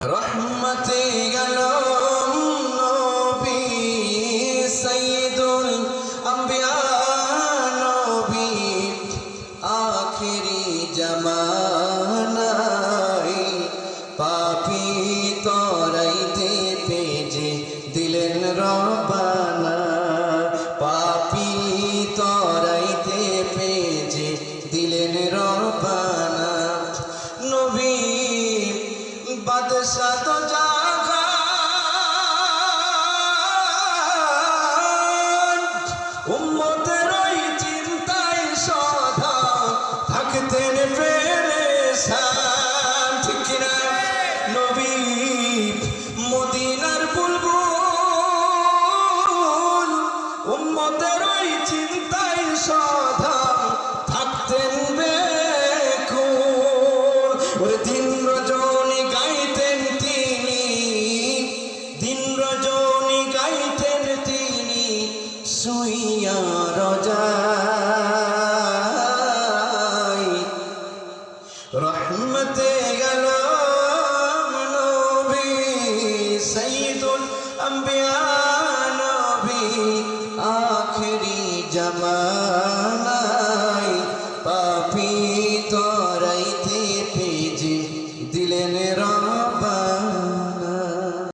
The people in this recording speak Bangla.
রহমতে আলম নবী সাইয়্যিদুল আম্বিয়া নবী আখিরি জামানায় পাপী তরাইতে পেজে দিলেন রব্বানা পাপী তরাইতে পেজে দিলেন রব্বানা নবী বাদশা তো জাগান উম্মতের ওই চিন্তায় সদা থাকতেন পেরেশান ঠিক কিনা নবী মদিনার বুলবুল উম্মতের ওই চিন্তায় সদা থাকতেন বেকুল ওরে দিন রজনী গাইতেন তিনি দিন রজনী গাইতেন তিনি শুইয়া রজায় রহমতে আলম নবী সাইয়্যিদুল আম্বিয়া